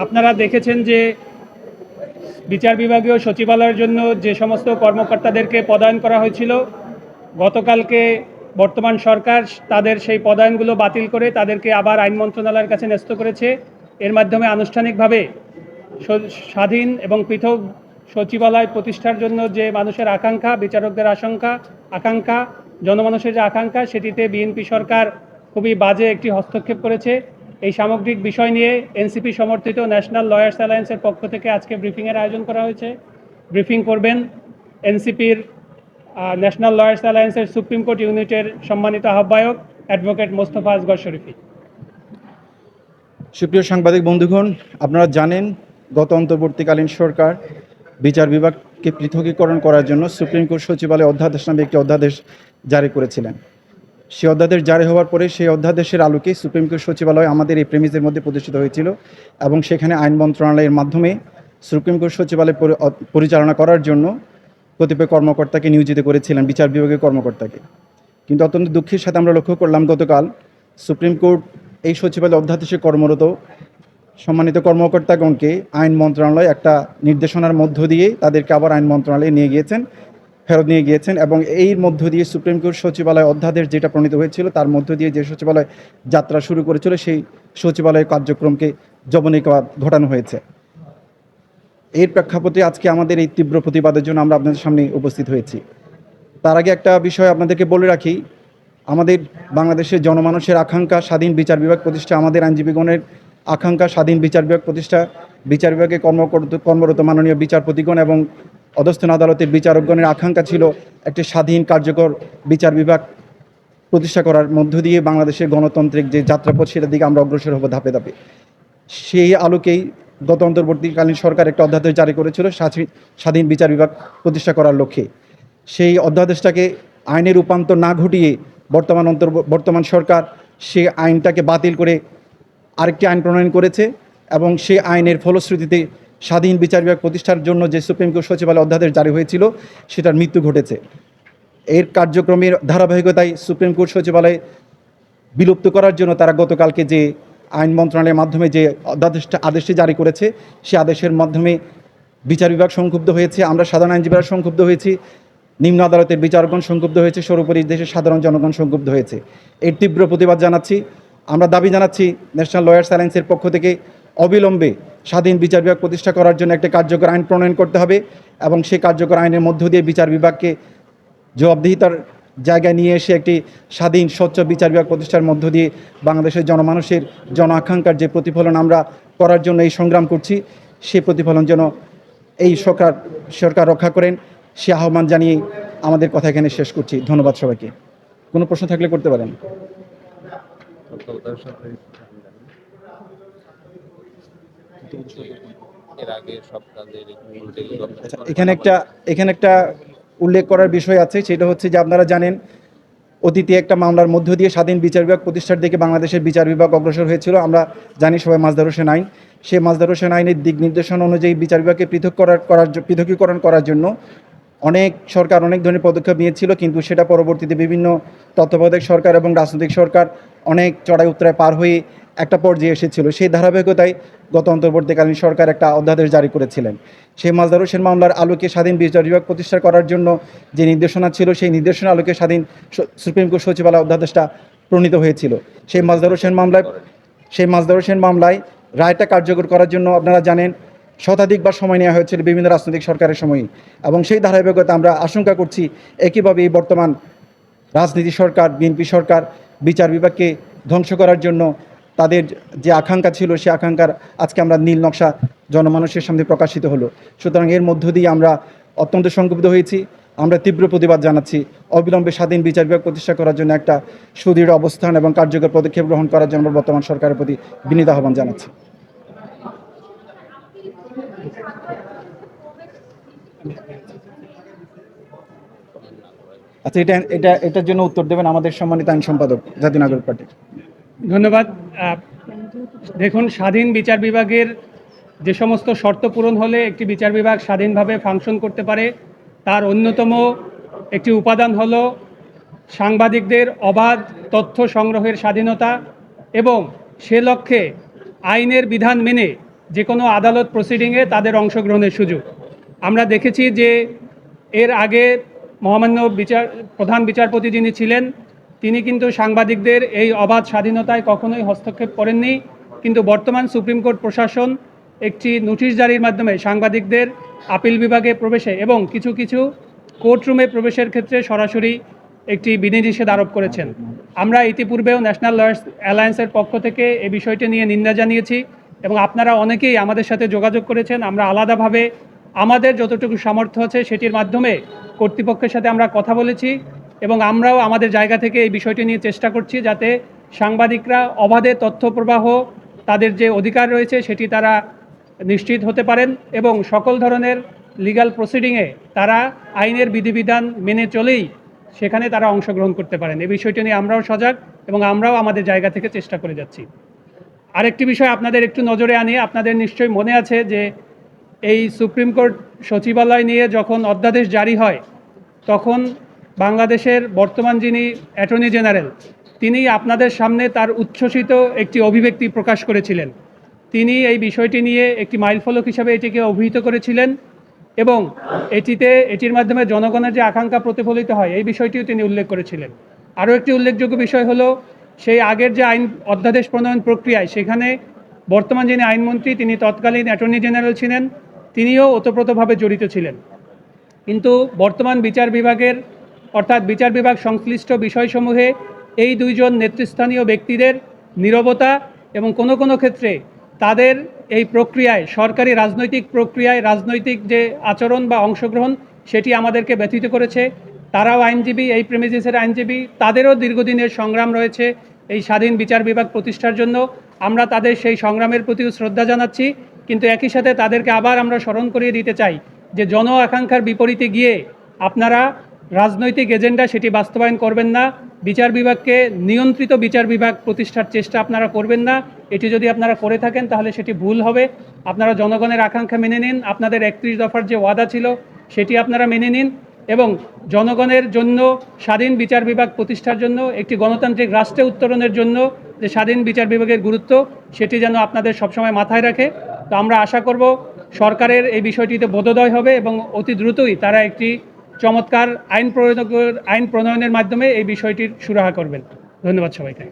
আপনারা দেখেছেন যে বিচার বিভাগীয় সচিবালয়ের জন্য যে সমস্ত কর্মকর্তাদেরকে পদায়ন করা হয়েছিল, গতকালকে বর্তমান সরকার তাদের সেই পদায়নগুলো বাতিল করে তাদেরকে আবার আইন মন্ত্রণালয়ের কাছে ন্যস্ত করেছে। এর মাধ্যমে আনুষ্ঠানিকভাবে স্বাধীন এবং পৃথক সচিবালয় প্রতিষ্ঠার জন্য যে মানুষের আকাঙ্ক্ষা, বিচারকদের আকাঙ্ক্ষা, জনমানুষের যে আকাঙ্ক্ষা, সেটিতে বিএনপি সরকার খুবই বাজে একটি হস্তক্ষেপ করেছে। এই সামগ্রিক বিষয় নিয়ে এনসিপি সমর্থিত ন্যাশনাল লয়ার্স অ্যালায়েন্সের পক্ষ থেকে আজকে ব্রিফিংয়ের আয়োজন করা হয়েছে। ব্রিফিং করবেন এনসিপির ন্যাশনাল লয়ার্স অ্যালায়েন্সের সুপ্রিম কোর্ট ইউনিটের সম্মানিত আহ্বায়ক অ্যাডভোকেট মোস্তফা আসগর শরীফী। সুপ্রিয় সাংবাদিক বন্ধুগণ, আপনারা জানেন গত অন্তর্বর্তীকালীন সরকার বিচার বিভাগকে পৃথকীকরণ করার জন্য সুপ্রিম কোর্ট সচিবালয় অধ্যাদেশ নামে একটি অধ্যাদেশ জারি করেছিলেন। সেই অধ্যাদেশ জারি হওয়ার পরে সেই অধ্যাদেশের আলোকে সুপ্রিম কোর্ট সচিবালয় আমাদের এই প্রেমিসের মধ্যে প্রতিষ্ঠিত হয়েছিল এবং সেখানে আইন মন্ত্রণালয়ের মাধ্যমে সুপ্রিম কোর্ট সচিবালয় পরিচালনা করার জন্য কতিপয় কর্মকর্তাকে নিয়োজিত করেছিলেন, বিচার বিভাগীয় কর্মকর্তাকে। কিন্তু অত্যন্ত দুঃখের সাথে আমরা লক্ষ্য করলাম গতকাল সুপ্রিম কোর্ট এই সচিবালয় অধ্যাদেশে কর্মরত সম্মানিত কর্মকর্তাগণকে আইন মন্ত্রণালয় একটা নির্দেশনার মধ্য দিয়ে তাদেরকে আবার আইন মন্ত্রণালয়ে ফেরত নিয়ে গিয়েছেন এবং এর মধ্য দিয়ে সুপ্রিম কোর্ট সচিবালয় অধ্যাদেশ যেটা প্রণীত হয়েছিল তার মধ্য দিয়ে যে সচিবালয় যাত্রা শুরু করেছিল সেই সচিবালয় কার্যক্রমকে যবনিকা ঘটানো হয়েছে। এর প্রেক্ষাপটে আজকে আমাদের এই তীব্র প্রতিবাদের জন্য আমরা আপনাদের সামনে উপস্থিত হয়েছি। তার আগে একটা বিষয় আপনাদেরকে বলে রাখি, আমাদের বাংলাদেশের জনমানুষের আকাঙ্ক্ষা স্বাধীন বিচার বিভাগ প্রতিষ্ঠা, আমাদের আইনজীবীগণের আকাঙ্ক্ষা স্বাধীন বিচার বিভাগ প্রতিষ্ঠা। বিচার বিভাগে কর্মরত মাননীয় বিচারপতিগণ এবং অধস্থন আদালতের বিচারকগণের আকাঙ্ক্ষা ছিল একটি স্বাধীন কার্যকর বিচার বিভাগ প্রতিষ্ঠা করার মধ্য দিয়ে বাংলাদেশের গণতান্ত্রিক যে যাত্রাপথ সেটার দিকে আমরা অগ্রসর হব ধাপে ধাপে। সেই আলোকেই গত অন্তর্বর্তীকালীন সরকার একটা অধ্যাদেশ জারি করেছিল স্বাধীন বিচার বিভাগ প্রতিষ্ঠা করার লক্ষ্যে। সেই অধ্যাদেশটাকে আইনে রূপান্তর না ঘটিয়ে বর্তমান সরকার সেই আইনটাকে বাতিল করে আরেকটি আইন প্রণয়ন করেছে এবং সেই আইনের ফলশ্রুতিতে স্বাধীন বিচার বিভাগ প্রতিষ্ঠার জন্য যে সুপ্রিম কোর্ট সচিবালয় অধ্যাদেশ জারি হয়েছিল সেটার মৃত্যু ঘটেছে। এর কার্যক্রমের ধারাবাহিকতায় সুপ্রিম কোর্ট সচিবালয় বিলুপ্ত করার জন্য তারা গতকালকে যে আইন মন্ত্রণালয়ের মাধ্যমে যে আদেশটি জারি করেছে সে আদেশের মাধ্যমে বিচার বিভাগ সংক্ষুব্ধ হয়েছে, আমরা সাধারণ আইনজীবীরা সংক্ষুব্ধ হয়েছি, নিম্ন আদালতের বিচারকগণ সংক্ষুব্ধ হয়েছে, সর্বোপরি দেশের সাধারণ জনগণ সংক্ষুব্ধ হয়েছে। এর তীব্র প্রতিবাদ জানাচ্ছি। আমরা দাবি জানাচ্ছি ন্যাশনাল লয়ার্স অ্যালায়েন্সের পক্ষ থেকে অবিলম্বে স্বাধীন বিচার বিভাগ প্রতিষ্ঠা করার জন্য একটা কার্যকর আইন প্রণয়ন করতে হবে এবং সেই কার্যকর আইনের মধ্য দিয়ে বিচার বিভাগকে জবাবদিহিতার জায়গায় নিয়ে এসে একটি স্বাধীন স্বচ্ছ বিচার বিভাগ প্রতিষ্ঠার মধ্য দিয়ে বাংলাদেশের জনমানুষের জন আকাঙ্ক্ষার যে প্রতিফলন আমরা করার জন্য এই সংগ্রাম করছি সেই প্রতিফলন যেন এই সরকার রক্ষা করেন সে আহ্বান জানিয়ে আমাদের কথা এখানে শেষ করছি। ধন্যবাদ সবাইকে। কোনো প্রশ্ন থাকলে করতে পারেন। এখানে একটা উল্লেখ করার বিষয় আছে, সেটা হচ্ছে যে আপনারা জানেন অতীতে একটা মামলার মধ্য দিয়ে স্বাধীন বিচার বিভাগ প্রতিষ্ঠার দিকে বাংলাদেশের বিচার বিভাগ অগ্রসর হয়েছিল। আমরা জানি সবাই মাজদার হোসেন আইন, সেই মাজদার হোসেন আইনের দিক নির্দেশনা অনুযায়ী বিচার বিভাগকে পৃথকীকরণ করার জন্য অনেক সরকার অনেক ধরনের পদক্ষেপ নিয়েছিল, কিন্তু সেটা পরবর্তীতে বিভিন্ন তত্ত্বাবধায়ক সরকার এবং রাজনৈতিক সরকার অনেক চড়াই উত্তরায় পার হয়ে একটা পর্যায়ে এসেছিল। সেই ধারাবাহিকতায় গত অন্তর্বর্তীকালীন সরকার একটা অধ্যাদেশ জারি করেছিলেন। সেই মাজদার হোসেন মামলার আলোকে স্বাধীন বিচার বিভাগ প্রতিষ্ঠা করার জন্য যে নির্দেশনা ছিল সেই নির্দেশনা আলোকে স্বাধীন সুপ্রিম কোর্ট সচিবালয় অধ্যাদেশটা প্রণীত হয়েছিল। সেই মাজদার হোসেন মামলায় রায়টা কার্যকর করার জন্য আপনারা জানেন শতাধিকবার সময় নেওয়া হয়েছিল বিভিন্ন রাজনৈতিক সরকারের সময়ই, এবং সেই ধারাবাহিকতা আমরা আশঙ্কা করছি একইভাবে এই বর্তমান রাজনীতি সরকার বিএনপি সরকার বিচার বিভাগকে ধ্বংস করার জন্য তাদের যে আকাঙ্ক্ষা ছিল সে আকাঙ্ক্ষার আজকে আমরা নীল নকশা জনমানুষের সামনে প্রকাশিত হলো। সুতরাং এর মধ্য দিয়ে আমরা অত্যন্ত সংক্ষুব্ধ হয়েছি। আমরা তীব্র প্রতিবাদ জানাচ্ছি। অবিলম্বে স্বাধীন বিচার বিভাগ প্রতিষ্ঠা করার জন্য একটা সুদৃঢ় অবস্থান এবং কার্যকর পদক্ষেপ গ্রহণ করার জন্য বর্তমান সরকারের প্রতি বিনীত আহ্বান জানাচ্ছি। আচ্ছা, এটার জন্য উত্তর দেবেন আমাদের সম্মানিত আইন সম্পাদক জাতীয় নাগরিক পার্টির। ধন্যবাদ। দেখুন, স্বাধীন বিচার বিভাগের যে সমস্ত শর্ত পূরণ হলে একটি বিচার বিভাগ স্বাধীনভাবে ফাংশন করতে পারে তার অন্যতম একটি উপাদান হলো সাংবাদিকদের অবাধ তথ্য সংগ্রহের স্বাধীনতা এবং সে লক্ষ্যে আইনের বিধান মেনে যে কোনো আদালত প্রসিডিংয়ে তাদের অংশগ্রহণের সুযোগ। আমরা দেখেছি যে এর আগে মহামান্য প্রধান বিচারপতি যিনি ছিলেন তিনি কিন্তু সাংবাদিকদের এই অবাধ স্বাধীনতায় কখনোই হস্তক্ষেপ করেননি, কিন্তু বর্তমান সুপ্রিম কোর্ট প্রশাসন একটি নোটিশ জারির মাধ্যমে সাংবাদিকদের আপিল বিভাগে প্রবেশে এবং কিছু কিছু কোর্টরুমে প্রবেশের ক্ষেত্রে সরাসরি একটি বিধিনিষেধ আরোপ করেছেন। আমরা ইতিপূর্বেও ন্যাশনাল লয়ার্স অ্যালায়েন্সের পক্ষ থেকে এই বিষয়টি নিয়ে নিন্দা জানিয়েছি এবং আপনারা অনেকেই আমাদের সাথে যোগাযোগ করেছেন। আমরা আলাদাভাবে আমাদের যতটুকু সামর্থ্য আছে সেটির মাধ্যমে কর্তৃপক্ষের সাথে আমরা কথা বলেছি এবং আমরাও আমাদের জায়গা থেকে এই বিষয়টি নিয়ে চেষ্টা করছি যাতে সাংবাদিকরা অবাধে তথ্য প্রবাহ তাদের যে অধিকার রয়েছে সেটি তারা নিশ্চিত হতে পারেন এবং সকল ধরনের লিগ্যাল প্রসিডিংয়ে তারা আইনের বিধিবিধান মেনে চলেই সেখানে তারা অংশগ্রহণ করতে পারেন। এই বিষয়টি নিয়ে আমরাও সজাগ এবং আমরাও আমাদের জায়গা থেকে চেষ্টা করে যাচ্ছি। আরেকটি বিষয় আপনাদের একটু নজরে আনি, আপনাদের নিশ্চয়ই মনে আছে যে এই সুপ্রিম কোর্ট সচিবালয় নিয়ে যখন অধ্যাদেশ জারি হয় তখন বাংলাদেশের বর্তমান যিনি অ্যাটর্নি জেনারেল তিনি আপনাদের সামনে তার উচ্ছ্বসিত একটি অভিব্যক্তি প্রকাশ করেছিলেন। তিনি এই বিষয়টি নিয়ে একটি মাইলফলক হিসাবে এটিকে অভিহিত করেছিলেন এবং এটির মাধ্যমে জনগণের যে আকাঙ্ক্ষা প্রতিফলিত হয় এই বিষয়টিও তিনি উল্লেখ করেছিলেন। আরও একটি উল্লেখযোগ্য বিষয় হলো সেই আগের যে আইন অধ্যাদেশ প্রণয়ন প্রক্রিয়ায় সেখানে বর্তমান যিনি আইনমন্ত্রী তিনি তৎকালীন অ্যাটর্নি জেনারেল ছিলেন, তিনিও ওতপ্রোতভাবে জড়িত ছিলেন। কিন্তু বর্তমান বিচার বিভাগের অর্থাৎ বিচার বিভাগ সংশ্লিষ্ট বিষয়সমূহে এই দুইজন নেতৃস্থানীয় ব্যক্তিদের নীরবতা এবং কোনো কোনো ক্ষেত্রে তাদের এই প্রক্রিয়ায় সরকারি রাজনৈতিক প্রক্রিয়ায় রাজনৈতিক যে আচরণ বা অংশগ্রহণ সেটি আমাদেরকে ব্যথিত করেছে। তারাও আইনজীবী, এই প্রেমিসিসের আইনজীবী, তাদেরও দীর্ঘদিনের সংগ্রাম রয়েছে এই স্বাধীন বিচার বিভাগ প্রতিষ্ঠার জন্য। আমরা তাদের সেই সংগ্রামের প্রতিও শ্রদ্ধা জানাচ্ছি, কিন্তু একই সাথে তাদেরকে আবার আমরা স্মরণ করিয়ে দিতে চাই যে জন আকাঙ্ক্ষার বিপরীতে গিয়ে আপনারা রাজনৈতিক এজেন্ডা সেটি বাস্তবায়ন করবেন না, বিচার বিভাগকে নিয়ন্ত্রিত বিচার বিভাগ প্রতিষ্ঠার চেষ্টা আপনারা করবেন না। এটি যদি আপনারা করে থাকেন তাহলে সেটি ভুল হবে। আপনারা জনগণের আকাঙ্ক্ষা মেনে নিন, আপনাদের 31 দফার যে ওয়াদা ছিল সেটি আপনারা মেনে নিন এবং জনগণের জন্য স্বাধীন বিচার বিভাগ প্রতিষ্ঠার জন্য একটি গণতান্ত্রিক রাষ্ট্রে উত্তরণের জন্য যে স্বাধীন বিচার বিভাগের গুরুত্ব সেটি যেন আপনাদের সবসময় মাথায় রাখে। তো আমরা আশা করব সরকারের এই বিষয়টিতে বোধোদয় হবে এবং অতি দ্রুতই তারা একটি চমৎকার আইন প্রণয়নের মাধ্যমে এই বিষয়টির সুরাহা করবেন। ধন্যবাদ সবাইকে।